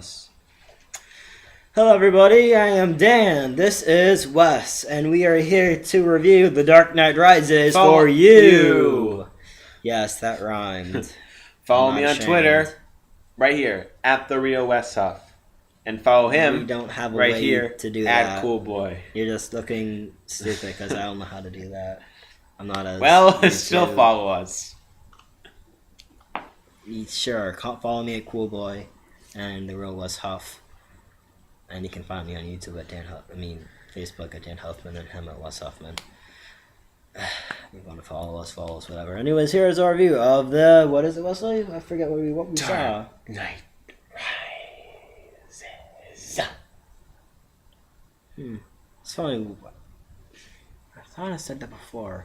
Hello, everybody. I am Dan. This is Wes, and we are here to review The Dark Knight Rises for you. Yes, that rhymed. Follow me on Twitter, right here at the real Wes Huff, and follow him. We don't have a right way here to do at that. Cool Boy. You're just looking stupid because I don't know how to do that. I'm not as still follow us. Sure, follow me at Cool Boy and the real Wes Huff. And you can find me on YouTube at Facebook at Dan Huffman and him at Wes Huffman. If you want to follow us, whatever. Anyways, here is our review of what is it, Wesley? I forget what we saw. Dark Knight Rises. It's funny. I thought I said that before.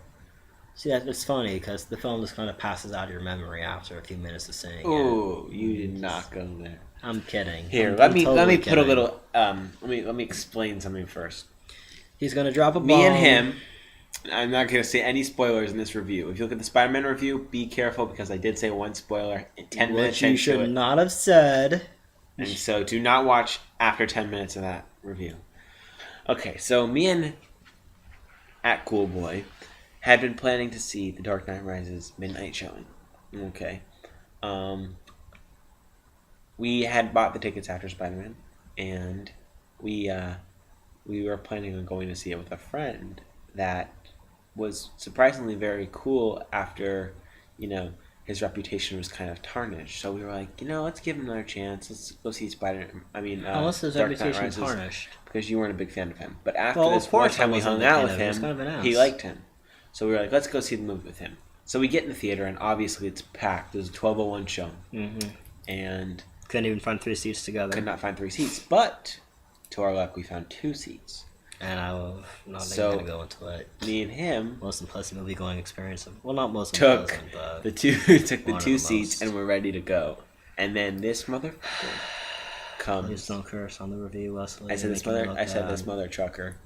See, it's funny because the film just kind of passes out of your memory after a few minutes of saying it. Ooh, you did not go there. I'm kidding. Here, I'm let me totally put a kidding. little. Let me explain something first. He's gonna drop a bomb. Me and him. I'm not going to say any spoilers in this review. If you look at the Spider-Man review, be careful because I did say one spoiler in 10 minutes. Which you should not have said. And so do not watch after 10 minutes of that review. Okay, so me and at Cool Boy had been planning to see The Dark Knight Rises midnight showing. Okay. We had bought the tickets after Spider-Man, and we were planning on going to see it with a friend that was surprisingly very cool after, his reputation was kind of tarnished. So we were like, let's give him another chance. Let's go see Unless his Dark Knight reputation Rises, tarnished. because you weren't a big fan of him. But after Well, this of one course I time we wasn't hung a big out fan with of him. He was him, kind of an ass. he liked him. So we were like, let's go see the movie with him. So we get in the theater, and obviously it's packed. There's a 12:01 show. Mm-hmm. And Couldn't even find 3 seats together. could not find 3 seats. But, to our luck, we found 2 seats. And I was not So, even going to go into it. Me and him Most unpleasant movie going experience. Well, not most took unpleasant, but the two one of two the seats most. and we're ready to go. And then this motherfucker Please comes. don't curse on the review, Wesley. I said this Making me mother. look I said this bad. mother trucker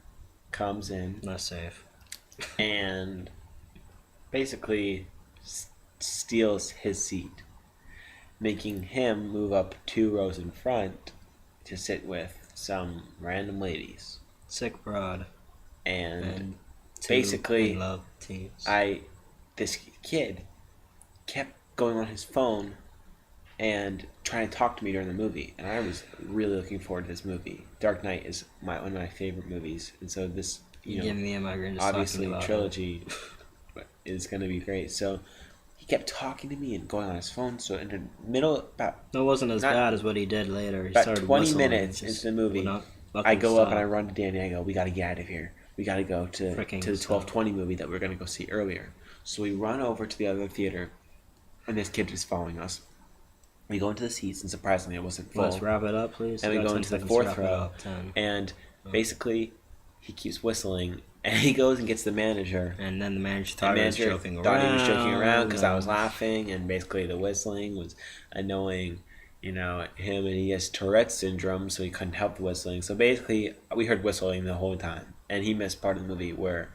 comes in Not safe. and basically steals his seat, making him move up 2 rows in front to sit with some random ladies. Sick broad. And two basically, in love teams. this kid kept going on his phone and trying to talk to me during the movie, and I was really looking forward to this movie. Dark Knight is one of my favorite movies, and so this, giving me a migraine just obviously talking about trilogy is going to be great. So he kept talking to me and going on his phone. So in the middle, it wasn't as not- bad as what he did later. He about started 20 whistling minutes and just into the movie, would not I fucking go up stop. and I run to Danny. I go, we got to get out of here. We got to go to Freaking the stop. 12:20 movie that we are going to go see earlier. So we run over to the other theater, and this kid is following us. We go into the seats, and surprisingly, it wasn't full. Let's wrap it up, please. And we got go 10 into the seconds to 4th wrap it row, up. 10. and basically, he keeps whistling, and he goes and gets the manager. And then the manager The thought he was manager joking thought around. he was joking around because I was laughing, and basically the whistling was annoying, him, and he has Tourette's syndrome, so he couldn't help the whistling. So basically, we heard whistling the whole time, and he missed part of the movie where.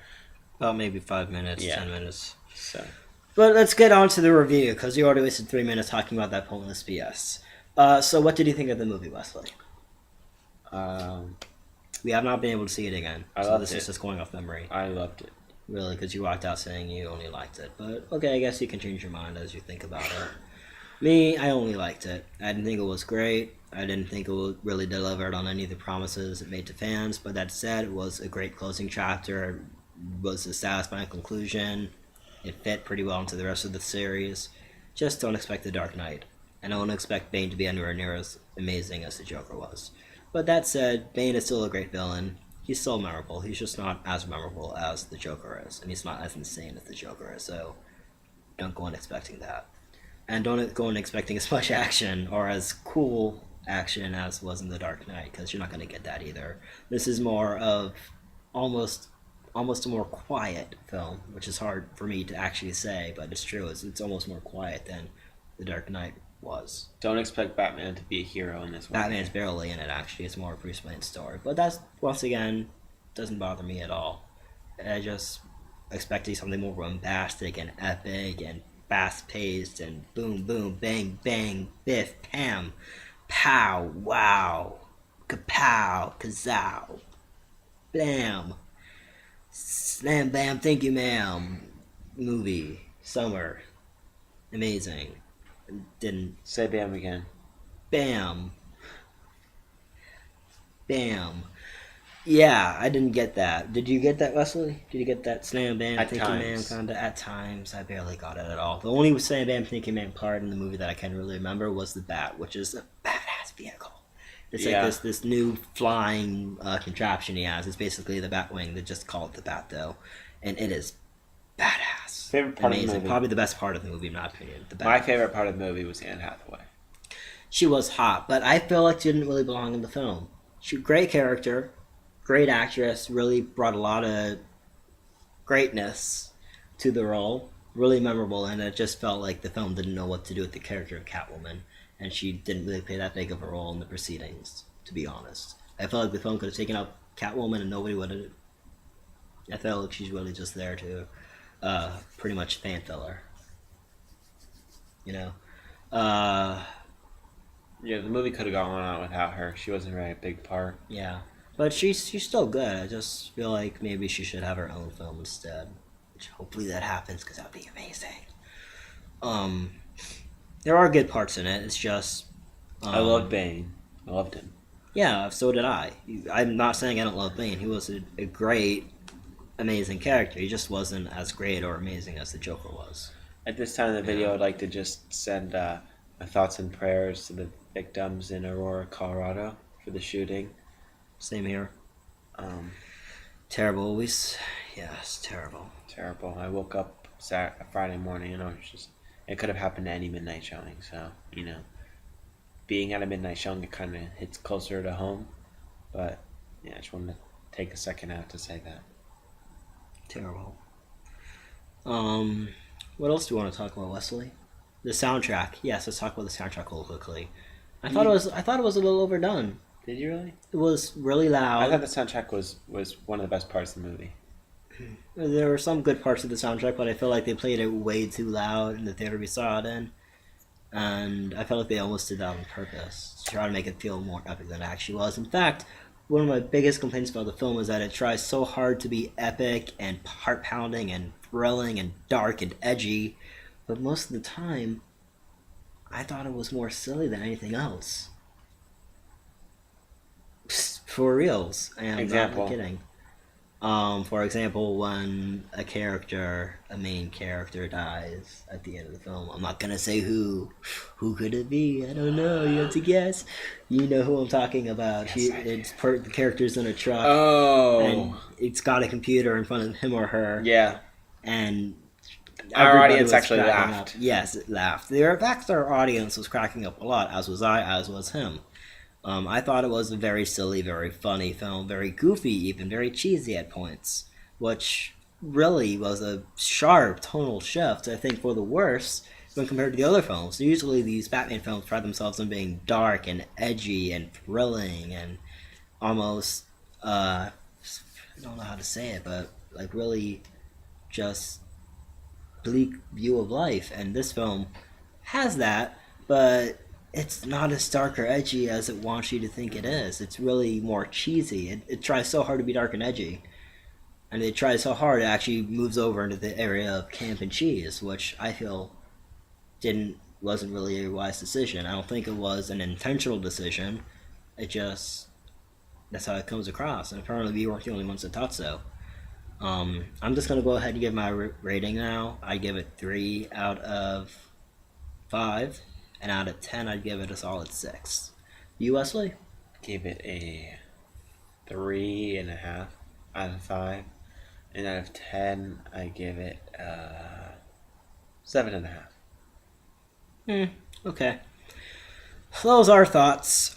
About maybe 5 minutes, Yeah. 10 minutes. So But let's get on to the review, because you already wasted 3 minutes talking about that pointless BS. So what did you think of the movie, Wesley? We have not been able to see it again, I so loved this it. is just going off memory. I loved it. Really, because you walked out saying you only liked it. But, okay, I guess you can change your mind as you think about it. Me, I only liked it. I didn't think it was great. I didn't think it really delivered on any of the promises it made to fans. But that said, it was a great closing chapter. It was a satisfying conclusion. It fit pretty well into the rest of the series. Just don't expect The Dark Knight. And I don't expect Bane to be anywhere near as amazing as the Joker was. But that said, Bane is still a great villain. He's still memorable. He's just not as memorable as the Joker is. And he's not as insane as the Joker is. So don't go in expecting that. And don't go in expecting as much action or as cool action as was in The Dark Knight, because you're not going to get that either. This is more of almost a more quiet film, which is hard for me to actually say, but it's true. It's almost more quiet than The Dark Knight was. Don't expect Batman to be a hero in this one. Batman's barely in it, actually. It's more a Bruce Wayne story. But that's, once again, doesn't bother me at all. I just expecting something more bombastic and epic and fast-paced and boom, boom, bang, bang, biff, pam, Pow, wow, kapow, kazow, bam, slam, bam, thank you, ma'am. Movie, summer, amazing. Didn't, Say bam again. bam, bam. Yeah, I didn't get that. Did you get that, Wesley? Did you get that slam, bam, At thank you, ma'am times. kind of? At times, I barely got it at all. The only slam, bam, thank you, ma'am part in the movie that I can really remember was the Bat, which is a badass vehicle. It's like Yeah. this new flying contraption he has. It's basically the Batwing. They just call it the Bat though, and it is badass. Favorite part of the Amazing. movie? Probably the best part of the movie, in my opinion. The Bat. My favorite part of the movie was Anne Hathaway. She was hot, but I feel like she didn't really belong in the film. She great character, great actress. Really brought a lot of greatness to the role. Really memorable, and it just felt like the film didn't know what to do with the character of Catwoman, and she didn't really play that big of a role in the proceedings. To be honest, I felt like the film could have taken out Catwoman, and nobody would have. I felt like she's really just there to, pretty much fan filler. You know, Yeah, the movie could have gone on without her. She wasn't really a big part. yeah, but she's still good. I just feel like maybe she should have her own film instead. Which hopefully that happens because that would be amazing. Um, there are good parts in it. It's just I loved Bane. I loved him. Yeah, so did I. I'm not saying I don't love Bane. He was a great, amazing character. He just wasn't as great or amazing as the Joker was. At this time in the video, I'd like to just send my thoughts and prayers to the victims in Aurora, Colorado for the shooting. Same here. Um, Terrible always. Yes, terrible. terrible. I woke up Friday morning and it could have happened to any midnight showing. So, being at a midnight showing, it kind of hits closer to home. But, yeah, I just wanted to take a second out to say that. Terrible. What else do you want to talk about, Wesley? The soundtrack. Yes, let's talk about the soundtrack real quickly. I thought it was a little overdone. Did you really? It was really loud. I thought the soundtrack was one of the best parts of the movie. There were some good parts of the soundtrack, but I feel like they played it way too loud in the theater we saw it in. And I felt like they almost did that on purpose to try to make it feel more epic than it actually was. In fact, one of my biggest complaints about the film is that it tries so hard to be epic and heart pounding and thrilling and dark and edgy, but most of the time, I thought it was more silly than anything else. Psst, for reals, and Example. I'm not kidding. For example, when a main character dies at the end of the film, I'm not gonna say who. Who could it be? I don't know. You have to guess. You know who I'm talking about. Yes, I do. The character's in a truck, and Oh, it's got a computer in front of him or her, yeah. and Our everybody audience was actually cracking laughed. up. Yes, it laughed. In fact, our audience was cracking up a lot, as was I, as was him. I thought it was a very silly, very funny film, very goofy, even very cheesy at points, which really was a sharp tonal shift, I think, for the worse when compared to the other films. Usually these Batman films pride themselves on being dark and edgy and thrilling and almost, I don't know how to say it, but like really just bleak view of life. And this film has that, but it's not as dark or edgy as it wants you to think it is. It's really more cheesy. It tries so hard to be dark and edgy. And it tries so hard it actually moves over into the area of camp and cheese, which I feel wasn't really a wise decision. I don't think it was an intentional decision. It just that's how it comes across, and apparently we weren't the only ones that thought so. I'm just gonna go ahead and give my rating now. I give it 3 out of 5. And out of 10, I'd give it a solid 6. You, Wesley? Gave it a 3.5 out of 5. And out of 10, I give it 7.5. Okay. So those are thoughts.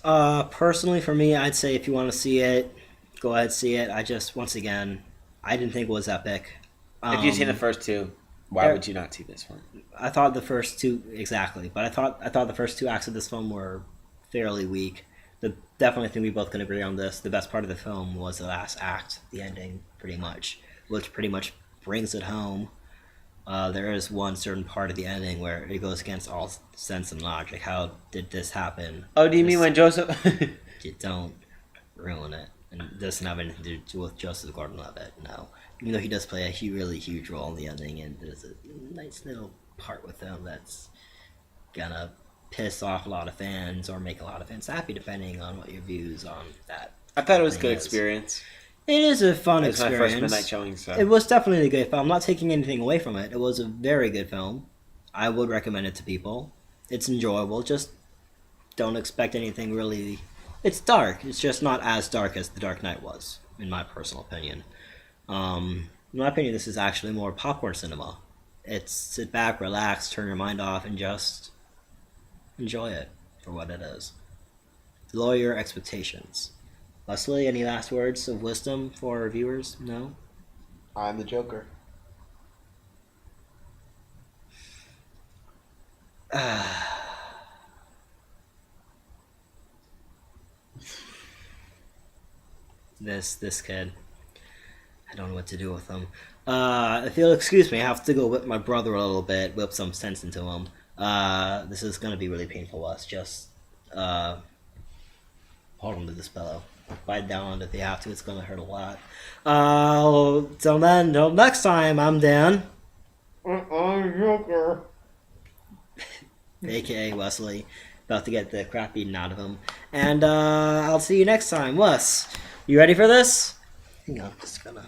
Personally, for me, I'd say if you want to see it, go ahead see it. Once again, I didn't think it was epic. If you've seen the first two, why would you not see this one? I thought the first two exactly, but I thought the first 2 acts of this film were fairly weak. Definitely think we both can agree on this. The best part of the film was the last act, the ending, pretty much, which pretty much brings it home. there is one certain part of the ending where it goes against all sense and logic. How did this happen? Oh, do you mean This- when Joseph? You don't ruin it. And it doesn't have anything to do with Joseph Gordon-Levitt, no. Even though he does play a really huge role in the ending, and there's a nice little part with him that's gonna piss off a lot of fans or make a lot of fans happy, depending on what your views on that. I thought it was a good Thing is- experience. It is a fun It was my experience. first midnight showing, so It was definitely a good film. I'm not taking anything away from it. It was a very good film. I would recommend it to people. It's enjoyable. Just don't expect anything really. It's dark. It's just not as dark as The Dark Knight was, in my personal opinion. In my opinion, this is actually more popcorn cinema. It's sit back, relax, turn your mind off, and just enjoy it for what it is. Lower your expectations. Leslie, any last words of wisdom for our viewers? No? I'm the Joker. This kid. I don't know what to do with him. If you'll excuse me, I have to go whip my brother a little bit, whip some sense into him. This is gonna be really painful to us. Just hold on to this pillow. Bite down on it if you have to. It's gonna hurt a lot. Till then, till next time, I'm Dan, I'm Joker. aka Wesley, about to get the crap beaten out of him. And I'll see you next time. Wes, you ready for this? Hang on, I'm just gonna.